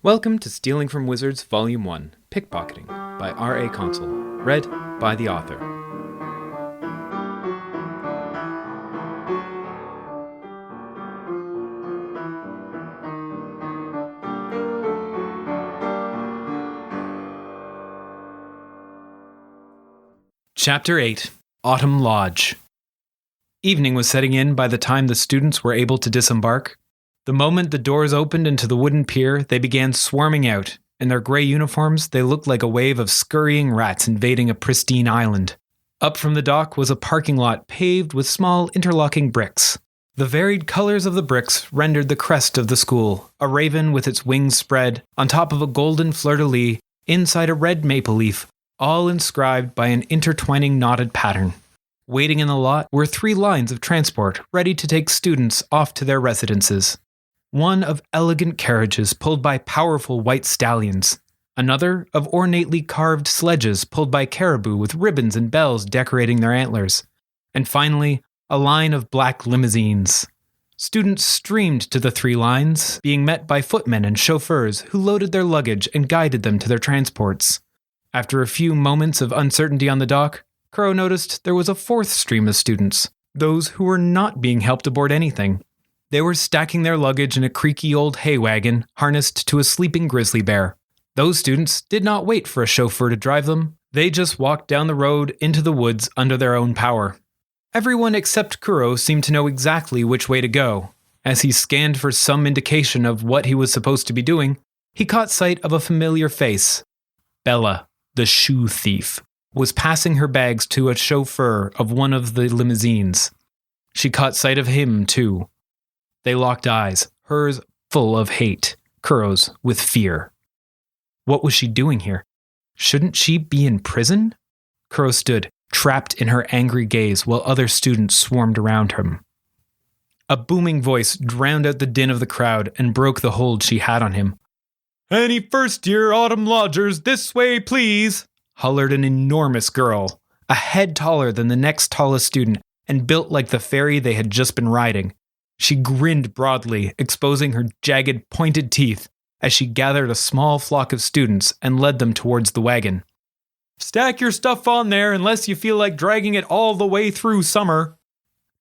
Welcome to Stealing from Wizards Volume 1, Pickpocketing, by R.A. Consul, read by the author. Chapter 8, Autumn Lodge. Evening was setting in by the time the students were able to disembark. The moment the doors opened into the wooden pier, they began swarming out. In their gray uniforms, they looked like a wave of scurrying rats invading a pristine island. Up from the dock was a parking lot paved with small interlocking bricks. The varied colors of the bricks rendered the crest of the school, a raven with its wings spread, on top of a golden fleur-de-lis, inside a red maple leaf, all inscribed by an intertwining knotted pattern. Waiting in the lot were 3 lines of transport, ready to take students off to their residences. One of elegant carriages pulled by powerful white stallions. Another of ornately carved sledges pulled by caribou with ribbons and bells decorating their antlers. And finally, a line of black limousines. Students streamed to the 3 lines, being met by footmen and chauffeurs who loaded their luggage and guided them to their transports. After a few moments of uncertainty on the dock, Kuro noticed there was a 4th stream of students, those who were not being helped aboard anything. They were stacking their luggage in a creaky old hay wagon harnessed to a sleeping grizzly bear. Those students did not wait for a chauffeur to drive them. They just walked down the road into the woods under their own power. Everyone except Kuro seemed to know exactly which way to go. As he scanned for some indication of what he was supposed to be doing, he caught sight of a familiar face. Bella, the shoe thief, was passing her bags to a chauffeur of one of the limousines. She caught sight of him, too. They locked eyes, hers full of hate, Kuro's with fear. What was she doing here? Shouldn't she be in prison? Kuro stood, trapped in her angry gaze while other students swarmed around him. A booming voice drowned out the din of the crowd and broke the hold she had on him. "Any first-year autumn lodgers, this way, please!" hollered an enormous girl, a head taller than the next tallest student and built like the fairy they had just been riding. She grinned broadly, exposing her jagged, pointed teeth, as she gathered a small flock of students and led them towards the wagon. "Stack your stuff on there unless you feel like dragging it all the way through summer."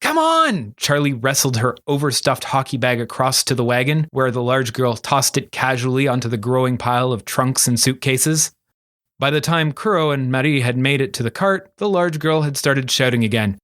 "Come on!" Charlie wrestled her overstuffed hockey bag across to the wagon, where the large girl tossed it casually onto the growing pile of trunks and suitcases. By the time Kuro and Marie had made it to the cart, the large girl had started shouting again.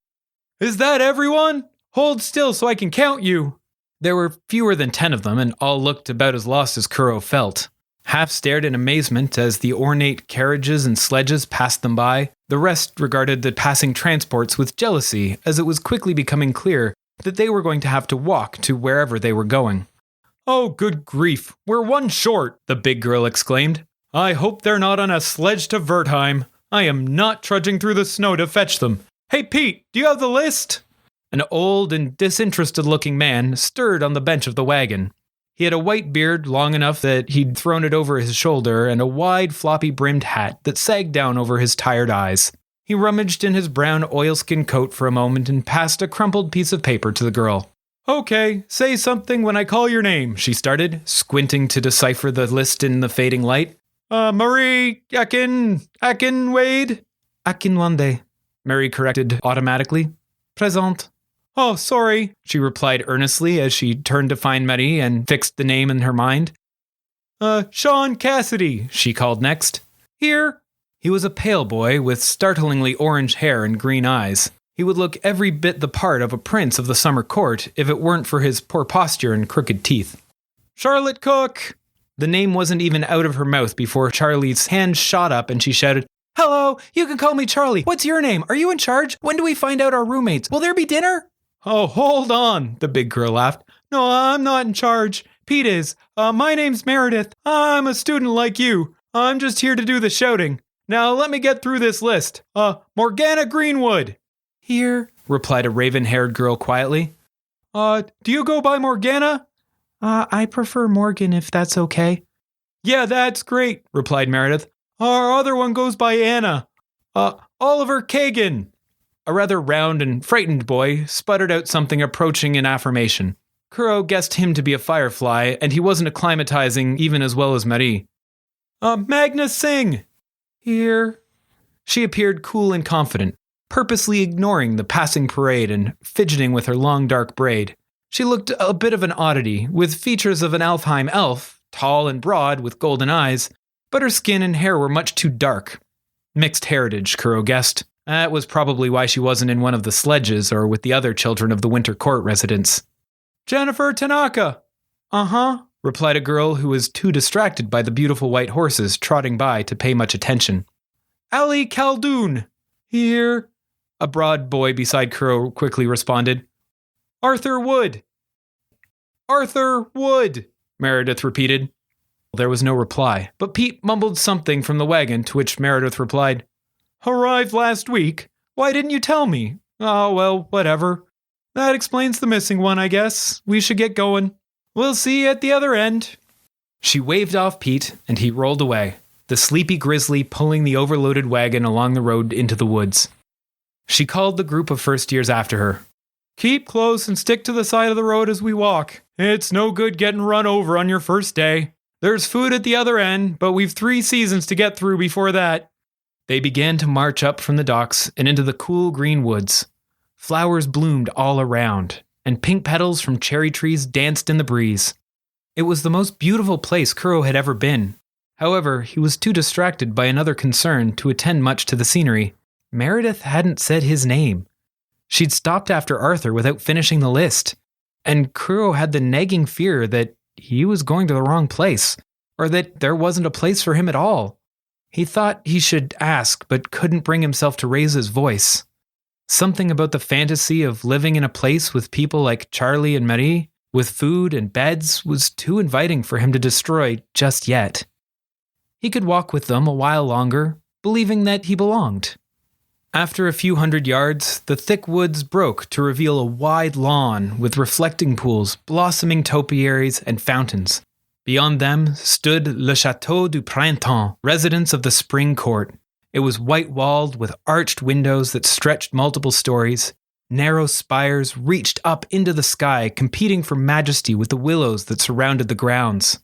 "Is that everyone? Hold still so I can count you." There were fewer than 10 of them, and all looked about as lost as Kuro felt. Half stared in amazement as the ornate carriages and sledges passed them by. The rest regarded the passing transports with jealousy, as it was quickly becoming clear that they were going to have to walk to wherever they were going. "Oh, good grief, we're 1 short," the big girl exclaimed. "I hope they're not on a sledge to Wertheim. I am not trudging through the snow to fetch them. Hey, Pete, do you have the list?" An old and disinterested-looking man stirred on the bench of the wagon. He had a white beard long enough that he'd thrown it over his shoulder and a wide, floppy-brimmed hat that sagged down over his tired eyes. He rummaged in his brown oilskin coat for a moment and passed a crumpled piece of paper to the girl. "Okay, say something when I call your name," she started, squinting to decipher the list in the fading light. Marie Akinwade?" "Akinwande," Mary corrected automatically. "Present." "Oh, sorry," she replied earnestly as she turned to find Marie and fixed the name in her mind. Sean Cassidy," she called next. "Here." He was a pale boy with startlingly orange hair and green eyes. He would look every bit the part of a prince of the summer court if it weren't for his poor posture and crooked teeth. "Charlotte Cook." The name wasn't even out of her mouth before Charlie's hand shot up and she shouted, "Hello, you can call me Charlie. What's your name? Are you in charge? When do we find out our roommates? Will there be dinner?" "Oh, hold on," the big girl laughed. "No, I'm not in charge. Pete is. My name's Meredith. I'm a student like you. I'm just here to do the shouting. Now let me get through this list. Morgana Greenwood." "Here," replied a raven-haired girl quietly. Do you go by Morgana?" I prefer Morgan if that's okay." "Yeah, that's great," replied Meredith. "Our other one goes by Anna. Oliver Kagan." A rather round and frightened boy sputtered out something approaching an affirmation. Kuro guessed him to be a firefly, and he wasn't acclimatizing even as well as Marie. Magnus, sing! Here. She appeared cool and confident, purposely ignoring the passing parade and fidgeting with her long dark braid. She looked a bit of an oddity, with features of an Alfheim elf, tall and broad with golden eyes, but her skin and hair were much too dark. Mixed heritage, Kuro guessed. That was probably why she wasn't in one of the sledges or with the other children of the Winter Court residents. Jennifer Tanaka! Uh-huh, replied a girl who was too distracted by the beautiful white horses trotting by to pay much attention. Ali Khaldoon! Here. A broad boy beside Kuro quickly responded. Arthur Wood! Arthur Wood! Meredith repeated. There was no reply, but Pete mumbled something from the wagon, to which Meredith replied, Arrived last week? Why didn't you tell me? Oh, well, whatever. That explains the missing one, I guess. We should get going. We'll see you at the other end. She waved off Pete, and he rolled away, the sleepy grizzly pulling the overloaded wagon along the road into the woods. She called the group of first years after her. Keep close and stick to the side of the road as we walk. It's no good getting run over on your first day. There's food at the other end, but we've 3 seasons to get through before that. They began to march up from the docks and into the cool green woods. Flowers bloomed all around, and pink petals from cherry trees danced in the breeze. It was the most beautiful place Kuro had ever been. However, he was too distracted by another concern to attend much to the scenery. Meredith hadn't said his name. She'd stopped after Arthur without finishing the list, and Kuro had the nagging fear that he was going to the wrong place, or that there wasn't a place for him at all. He thought he should ask, but couldn't bring himself to raise his voice. Something about the fantasy of living in a place with people like Charlie and Marie, with food and beds, was too inviting for him to destroy just yet. He could walk with them a while longer, believing that he belonged. After a few 100 yards, the thick woods broke to reveal a wide lawn with reflecting pools, blossoming topiaries, and fountains. Beyond them stood Le Château du Printemps, residence of the Spring Court. It was white-walled with arched windows that stretched multiple stories. Narrow spires reached up into the sky, competing for majesty with the willows that surrounded the grounds.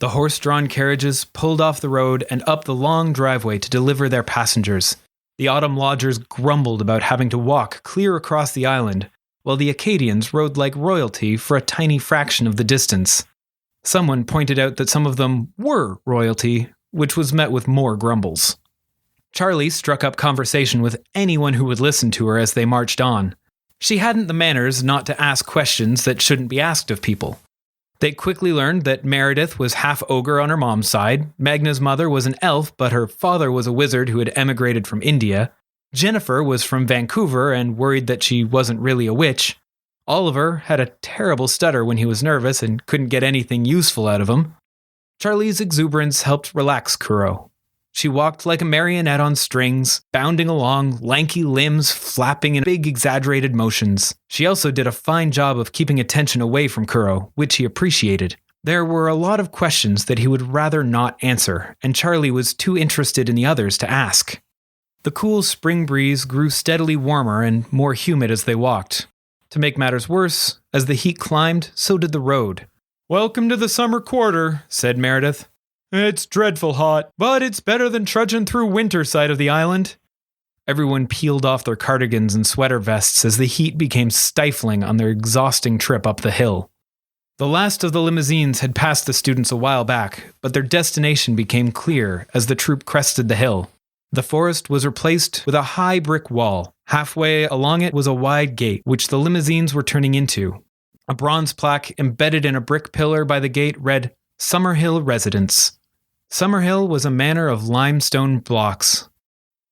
The horse-drawn carriages pulled off the road and up the long driveway to deliver their passengers. The autumn lodgers grumbled about having to walk clear across the island, while the Acadians rode like royalty for a tiny fraction of the distance. Someone pointed out that some of them were royalty, which was met with more grumbles. Charlie struck up conversation with anyone who would listen to her as they marched on. She hadn't the manners not to ask questions that shouldn't be asked of people. They quickly learned that Meredith was half ogre on her mom's side, Magna's mother was an elf, but her father was a wizard who had emigrated from India. Jennifer was from Vancouver and worried that she wasn't really a witch. Oliver had a terrible stutter when he was nervous and couldn't get anything useful out of him. Charlie's exuberance helped relax Kuro. She walked like a marionette on strings, bounding along, lanky limbs flapping in big exaggerated motions. She also did a fine job of keeping attention away from Kuro, which he appreciated. There were a lot of questions that he would rather not answer, and Charlie was too interested in the others to ask. The cool spring breeze grew steadily warmer and more humid as they walked. To make matters worse, as the heat climbed, so did the road. "Welcome to the summer quarter," said Meredith. "It's dreadful hot, but it's better than trudging through winter side of the island." Everyone peeled off their cardigans and sweater vests as the heat became stifling on their exhausting trip up the hill. The last of the limousines had passed the students a while back, but their destination became clear as the troop crested the hill. The forest was replaced with a high brick wall. Halfway along it was a wide gate, which the limousines were turning into. A bronze plaque embedded in a brick pillar by the gate read, "Summerhill Residence." Summerhill was a manor of limestone blocks.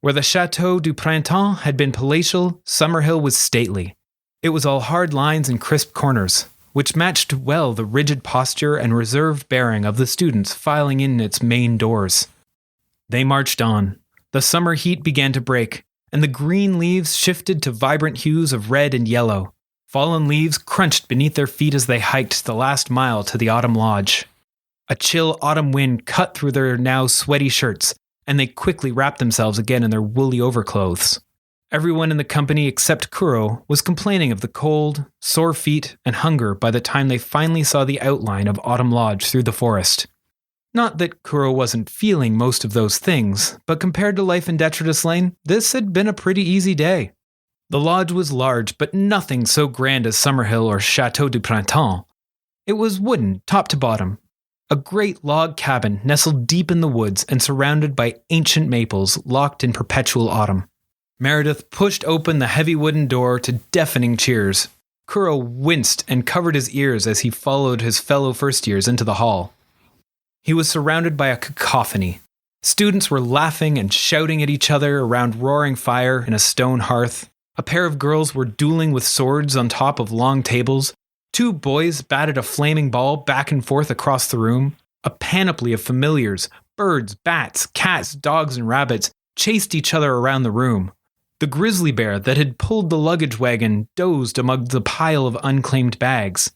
Where the Château du Printemps had been palatial, Summerhill was stately. It was all hard lines and crisp corners, which matched well the rigid posture and reserved bearing of the students filing in its main doors. They marched on. The summer heat began to break, and the green leaves shifted to vibrant hues of red and yellow. Fallen leaves crunched beneath their feet as they hiked the last mile to the autumn lodge. A chill autumn wind cut through their now sweaty shirts, and they quickly wrapped themselves again in their woolly overclothes. Everyone in the company except Kuro was complaining of the cold, sore feet, and hunger by the time they finally saw the outline of Autumn Lodge through the forest. Not that Kuro wasn't feeling most of those things, but compared to life in Detritus Lane, this had been a pretty easy day. The lodge was large, but nothing so grand as Summerhill or Chateau du Printemps. It was wooden, top to bottom. A great log cabin nestled deep in the woods and surrounded by ancient maples locked in perpetual autumn. Meredith pushed open the heavy wooden door to deafening cheers. Kuro winced and covered his ears as he followed his fellow first-years into the hall. He was surrounded by a cacophony. Students were laughing and shouting at each other around roaring fire in a stone hearth. A pair of girls were dueling with swords on top of long tables. 2 boys batted a flaming ball back and forth across the room. A panoply of familiars, birds, bats, cats, dogs, and rabbits chased each other around the room. The grizzly bear that had pulled the luggage wagon dozed among the pile of unclaimed bags.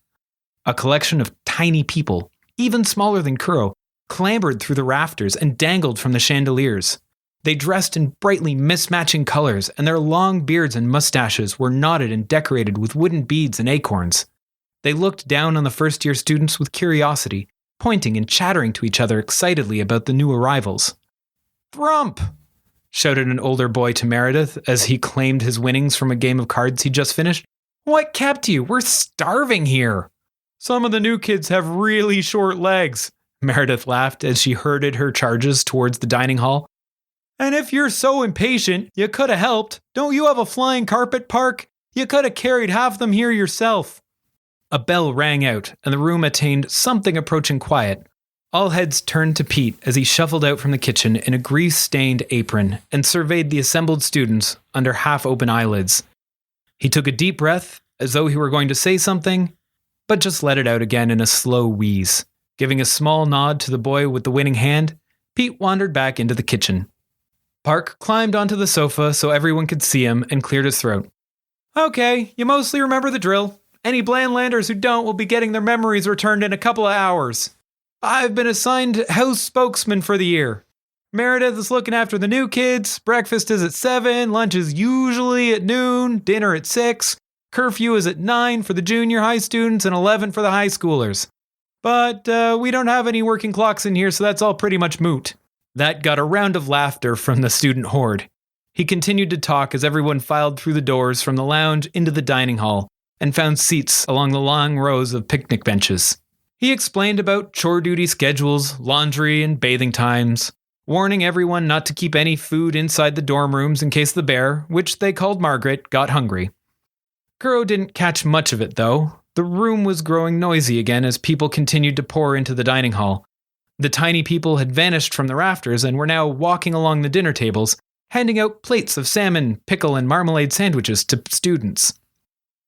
A collection of tiny people, even smaller than Kuro, clambered through the rafters and dangled from the chandeliers. They dressed in brightly mismatching colors, and their long beards and mustaches were knotted and decorated with wooden beads and acorns. They looked down on the first-year students with curiosity, pointing and chattering to each other excitedly about the new arrivals. "Thrump!" shouted an older boy to Meredith as he claimed his winnings from a game of cards he'd just finished. "What kept you? We're starving here." "Some of the new kids have really short legs," Meredith laughed as she herded her charges towards the dining hall. "And if you're so impatient, you could have helped. Don't you have a flying carpet park? You could have carried half them here yourself." A bell rang out, and the room attained something approaching quiet. All heads turned to Pete as he shuffled out from the kitchen in a grease-stained apron and surveyed the assembled students under half-open eyelids. He took a deep breath, as though he were going to say something, but just let it out again in a slow wheeze. Giving a small nod to the boy with the winning hand, Pete wandered back into the kitchen. Park climbed onto the sofa so everyone could see him and cleared his throat. "Okay, you mostly remember the drill. Any Blandlanders who don't will be getting their memories returned in a couple of hours. I've been assigned house spokesman for the year. Meredith is looking after the new kids. Breakfast is at 7, lunch is usually at noon, dinner at 6. Curfew is at 9 for the junior high students and 11 for the high schoolers. But we don't have any working clocks in here, so that's all pretty much moot." That got a round of laughter from the student horde. He continued to talk as everyone filed through the doors from the lounge into the dining hall and found seats along the long rows of picnic benches. He explained about chore duty schedules, laundry, and bathing times, warning everyone not to keep any food inside the dorm rooms in case the bear, which they called Margaret, got hungry. Kuro didn't catch much of it, though. The room was growing noisy again as people continued to pour into the dining hall. The tiny people had vanished from the rafters and were now walking along the dinner tables, handing out plates of salmon, pickle, and marmalade sandwiches to students.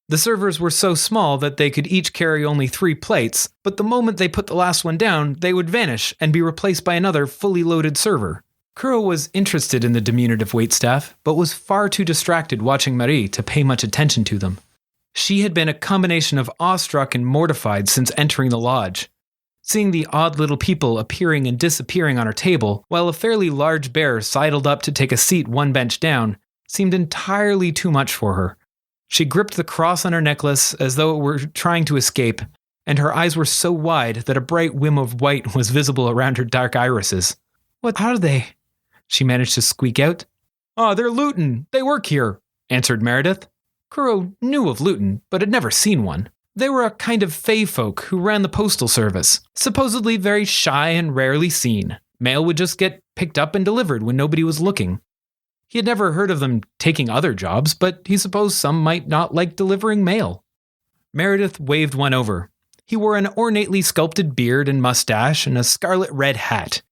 The servers were so small that they could each carry only 3 plates, but the moment they put the last one down, they would vanish and be replaced by another fully loaded server. Kuro was interested in the diminutive waitstaff, but was far too distracted watching Marie to pay much attention to them. She had been a combination of awestruck and mortified since entering the lodge. Seeing the odd little people appearing and disappearing on her table, while a fairly large bear sidled up to take a seat one bench down, seemed entirely too much for her. She gripped the cross on her necklace as though it were trying to escape, and her eyes were so wide that a bright whim of white was visible around her dark irises. "What are they?" she managed to squeak out. "Oh, they're Luton. They work here," answered Meredith. Kuro knew of Luton, but had never seen one. They were a kind of fae folk who ran the postal service, supposedly very shy and rarely seen. Mail would just get picked up and delivered when nobody was looking. He had never heard of them taking other jobs, but he supposed some might not like delivering mail. Meredith waved one over. He wore an ornately sculpted beard and mustache and a scarlet red hat.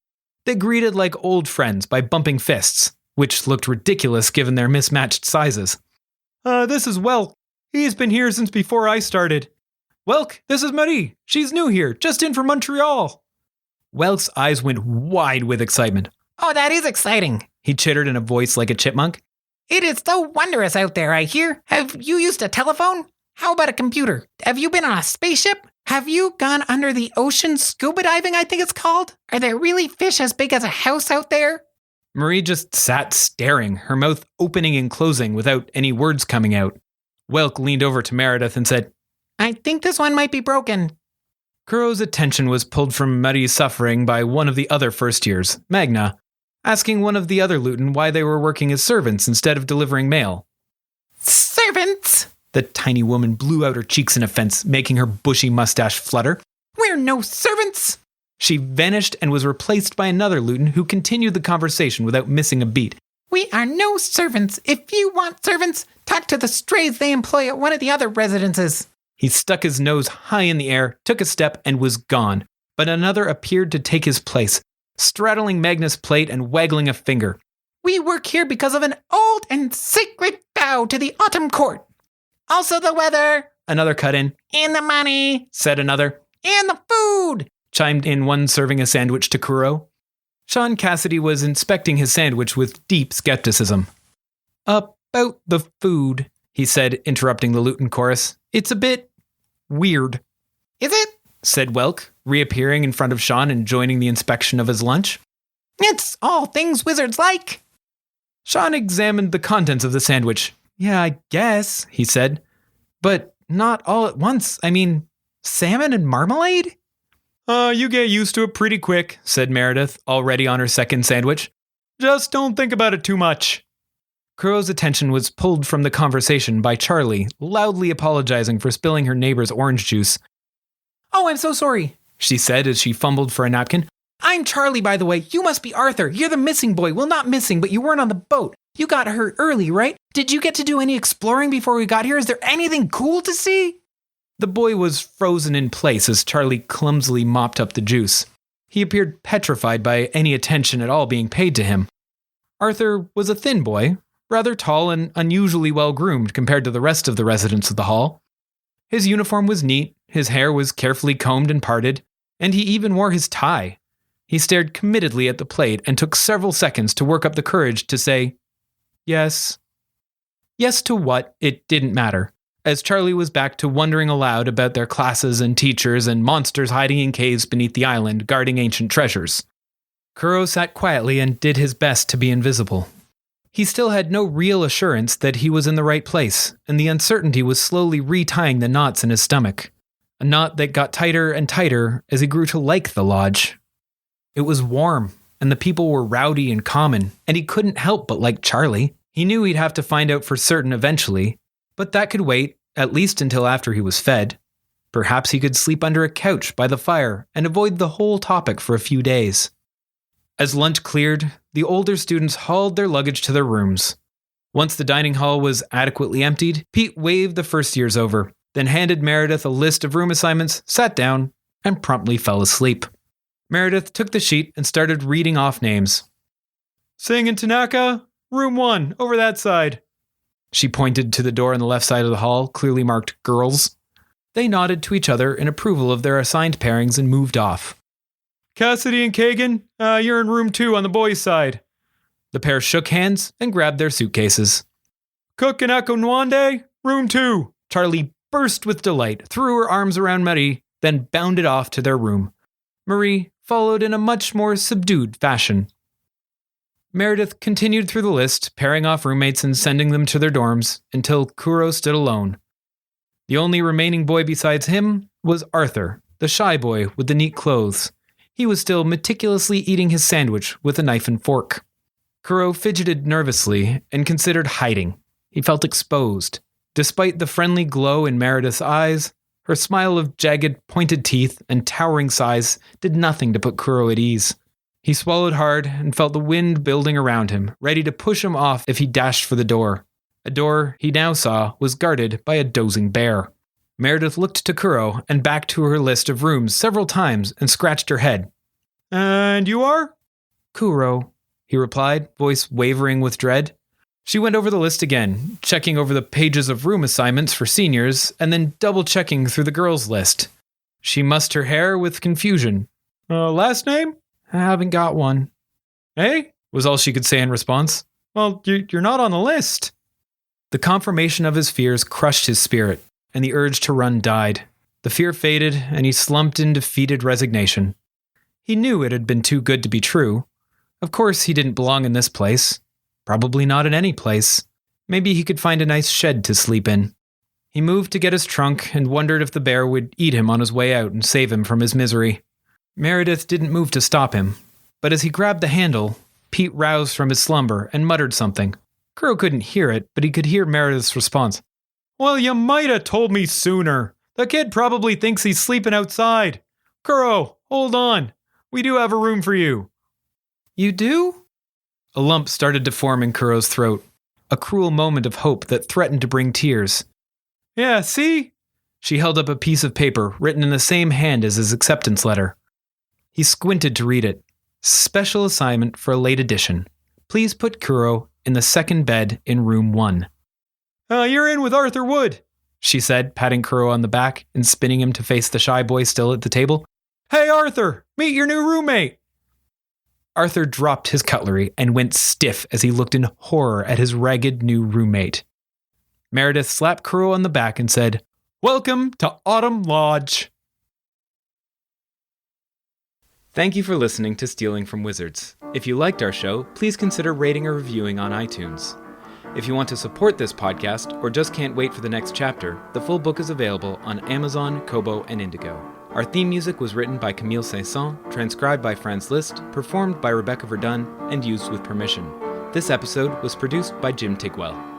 They greeted like old friends by bumping fists, which looked ridiculous given their mismatched sizes. This is Welk. He's been here since before I started." "Welk, this is Marie. She's new here, just in from Montreal." Welk's eyes went wide with excitement. "Oh, that is exciting," he chittered in a voice like a chipmunk. "It is so wondrous out there, I hear. Have you used a telephone? How about a computer? Have you been on a spaceship? Have you gone under the ocean scuba diving, I think it's called? Are there really fish as big as a house out there?" Marie just sat staring, her mouth opening and closing without any words coming out. Welk leaned over to Meredith and said, I think this one might be broken. Kuro's attention was pulled from Muddy's suffering by one of the other first years, Magna, asking one of the other Luton why they were working as servants instead of delivering mail. Servants? The tiny woman blew out her cheeks in offense, making her bushy mustache flutter. We're no servants! She vanished and was replaced by another Luton who continued the conversation without missing a beat. We are no servants. If you want servants, talk to the strays they employ at one of the other residences. He stuck his nose high in the air, took a step, and was gone. But another appeared to take his place, straddling Magna's plate and waggling a finger. We work here because of an old and sacred vow to the autumn court. Also the weather. Another cut in. And the money. Said another. And the food. Chimed in one serving a sandwich to Kuro. Sean Cassidy was inspecting his sandwich with deep skepticism. About the food, he said, interrupting the Luton chorus. It's a bit weird. Is it? Said Welk, reappearing in front of Sean and joining the inspection of his lunch. It's all things wizards like. Sean examined the contents of the sandwich. Yeah, I guess, he said. But not all at once. I mean, salmon and marmalade? You get used to it pretty quick, said Meredith, already on her second sandwich. Just don't think about it too much. Kuro's attention was pulled from the conversation by Charlie, loudly apologizing for spilling her neighbor's orange juice. Oh, I'm so sorry, she said as she fumbled for a napkin. I'm Charlie, by the way. You must be Arthur. You're the missing boy. Well, not missing, but you weren't on the boat. You got hurt early, right? Did you get to do any exploring before we got here? Is there anything cool to see? The boy was frozen in place as Charlie clumsily mopped up the juice. He appeared petrified by any attention at all being paid to him. Arthur was a thin boy, rather tall and unusually well-groomed compared to the rest of the residents of the hall. His uniform was neat, his hair was carefully combed and parted, and he even wore his tie. He stared committedly at the plate and took several seconds to work up the courage to say, yes. Yes to what? It didn't matter, as Charlie was back to wondering aloud about their classes and teachers and monsters hiding in caves beneath the island guarding ancient treasures. Kuro sat quietly and did his best to be invisible. He still had no real assurance that he was in the right place, and the uncertainty was slowly retying the knots in his stomach, a knot that got tighter and tighter as he grew to like the lodge. It was warm, and the people were rowdy and common, and he couldn't help but like Charlie. He knew he'd have to find out for certain eventually, but that could wait, at least until after he was fed. Perhaps he could sleep under a couch by the fire and avoid the whole topic for a few days. As lunch cleared, the older students hauled their luggage to their rooms. Once the dining hall was adequately emptied, Pete waved the first years over, then handed Meredith a list of room assignments, sat down, and promptly fell asleep. Meredith took the sheet and started reading off names. Singh and Tanaka, room 1, over that side. She pointed to the door on the left side of the hall, clearly marked girls. They nodded to each other in approval of their assigned pairings and moved off. Cassidy and Kagan, you're in room 2 on the boys' side. The pair shook hands and grabbed their suitcases. Cook and Echo Nwande, room 2. Charlie burst with delight, threw her arms around Marie, then bounded off to their room. Marie followed in a much more subdued fashion. Meredith continued through the list, pairing off roommates and sending them to their dorms, until Kuro stood alone. The only remaining boy besides him was Arthur, the shy boy with the neat clothes. He was still meticulously eating his sandwich with a knife and fork. Kuro fidgeted nervously and considered hiding. He felt exposed. Despite the friendly glow in Meredith's eyes, her smile of jagged, pointed teeth and towering size did nothing to put Kuro at ease. He swallowed hard and felt the wind building around him, ready to push him off if he dashed for the door. A door he now saw was guarded by a dozing bear. Meredith looked to Kuro and back to her list of rooms several times and scratched her head. And you are? Kuro, he replied, voice wavering with dread. She went over the list again, checking over the pages of room assignments for seniors and then double-checking through the girls' list. She mussed her hair with confusion. Last name? I haven't got one. Eh? Was all she could say in response. Well, you're not on the list. The confirmation of his fears crushed his spirit, and the urge to run died. The fear faded, and he slumped in defeated resignation. He knew it had been too good to be true. Of course, he didn't belong in this place. Probably not in any place. Maybe he could find a nice shed to sleep in. He moved to get his trunk and wondered if the bear would eat him on his way out and save him from his misery. Meredith didn't move to stop him, but as he grabbed the handle, Pete roused from his slumber and muttered something. Kuro couldn't hear it, but he could hear Meredith's response. Well, you might have told me sooner. The kid probably thinks he's sleeping outside. Kuro, hold on. We do have a room for you. You do? A lump started to form in Kuro's throat, a cruel moment of hope that threatened to bring tears. Yeah, see? She held up a piece of paper written in the same hand as his acceptance letter. He squinted to read it. Special assignment for a late edition. Please put Kuro in the second bed in room 1. You're in with Arthur Wood, she said, patting Kuro on the back and spinning him to face the shy boy still at the table. Hey, Arthur, meet your new roommate. Arthur dropped his cutlery and went stiff as he looked in horror at his ragged new roommate. Meredith slapped Kuro on the back and said, Welcome to Autumn Lodge. Thank you for listening to Stealing from Wizards. If you liked our show, please consider rating or reviewing on iTunes. If you want to support this podcast or just can't wait for the next chapter, the full book is available on Amazon, Kobo, and Indigo. Our theme music was written by Camille Saint-Saëns, transcribed by Franz Liszt, performed by Rebecca Verdun, and used with permission. This episode was produced by Jim Tigwell.